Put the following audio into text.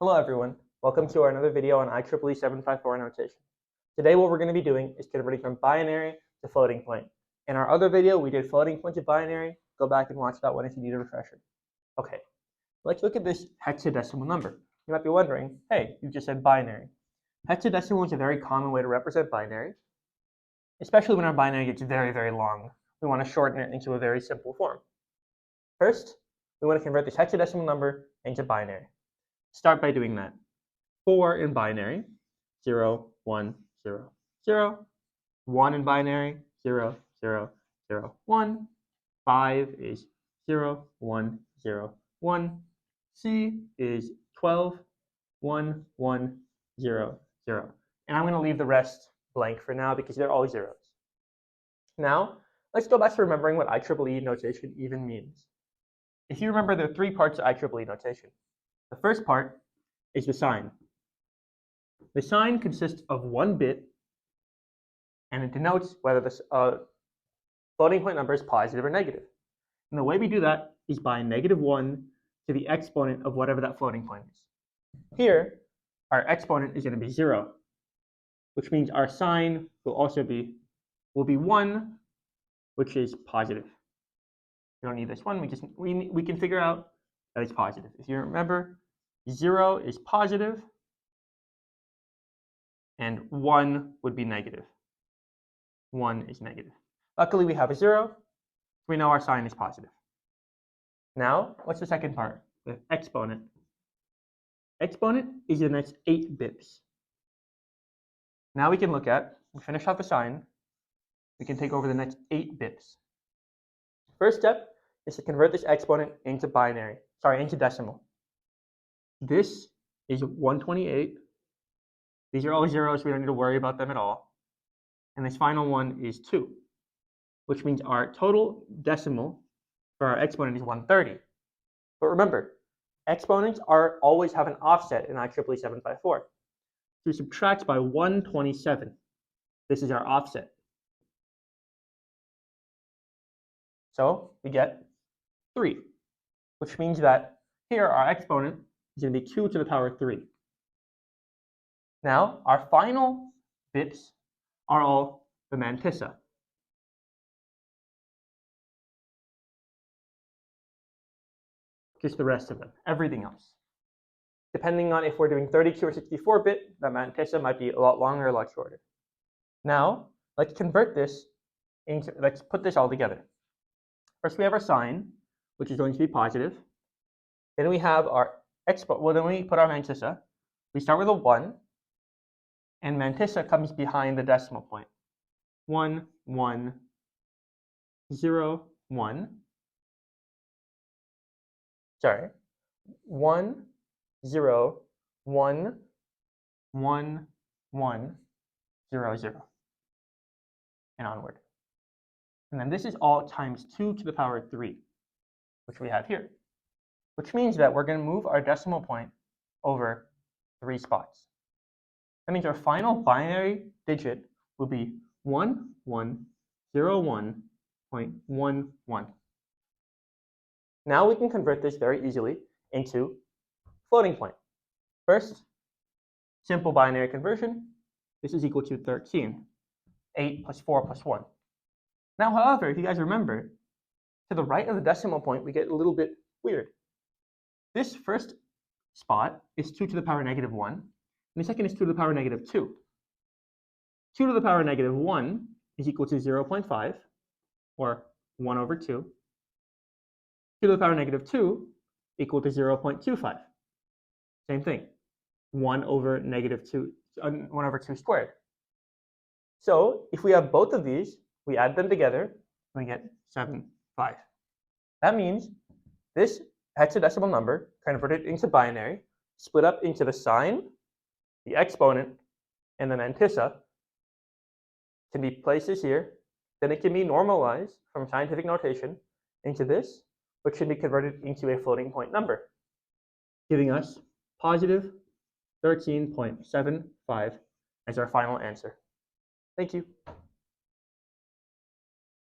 Hello everyone, welcome to another video on IEEE 754 notation. Today what we're going to be doing is converting from binary to floating point. In our other video we did floating point to binary. Go back and watch that one if you need a refresher. Okay, let's look at this hexadecimal number. You might be wondering, hey, you just said binary. Hexadecimal is a very common way to represent binary, especially when our binary gets very long. We want to shorten it into a very simple form. First, we want to convert this hexadecimal number into binary. Start by doing that. 4 in binary, 0, 1, 0, 0. 1 in binary, 0, 0, 0, 1. 5 is 0, 1, 0, 1. C is 12, 1, 1, 0, 0. And I'm going to leave the rest blank for now because they're all zeros. Now, let's go back to remembering what IEEE notation even means. If you remember, there are 3 parts of IEEE notation. The first part is the sign. The sign consists of 1 bit, and it denotes whether the floating point number is positive or negative. And the way we do that is by -1 to the exponent of whatever that floating point is. Here, our exponent is going to be 0, which means our sign will be 1, which is positive. We don't need this one. We can figure out that it's positive. If you remember, 0 is positive, and 1 would be negative. 1 is negative. Luckily, we have a 0. So we know our sign is positive. Now, what's the second part? The exponent. Exponent is the next 8 bits. Now we can finish off the sign. We can take over the next 8 bits. First step is to convert this exponent into decimal. This is 128. These are all zeros. We don't need to worry about them at all. And this final one is 2, which means our total decimal for our exponent is 130. But remember, exponents always have an offset in IEEE 754. So we subtract by 127. This is our offset. So we get 3, which means that here our exponent is going to be 2 to the power 3. Now, our final bits are all the mantissa. Just the rest of them, everything else. Depending on if we're doing 32 or 64-bit, the mantissa might be a lot longer or a lot shorter. Now, let's put this all together. First, we have our sign, which is going to be positive. Then we have our then we put our mantissa. We start with a 1, and mantissa comes behind the decimal point. 1, 1, 0, 1. Sorry. 1, 0, 1, 1, 1, 0, 0. And onward. And then this is all times 2 to the power 3, which we have here. Which means that we're going to move our decimal point over 3 spots. That means our final binary digit will be 1101.11. Now we can convert this very easily into floating point. First, simple binary conversion. This is equal to 13. 8 plus 4 plus 1. Now, however, if you guys remember, to the right of the decimal point, we get a little bit weird. This first spot is 2 to the power -1, and the second is 2 to the power -2. 2 to the power -1 is equal to 0.5, or 1 over 2. 2 to the power -2 equal to 0.25. Same thing, 1 over 2 squared. So if we have both of these, we add them together, and we get 7.5. That means this hexadecimal number converted into binary, split up into the sign, the exponent, and the mantissa, can be places here. Then it can be normalized from scientific notation into this, which can be converted into a floating point number, giving us positive 13.75 as our final answer. Thank you.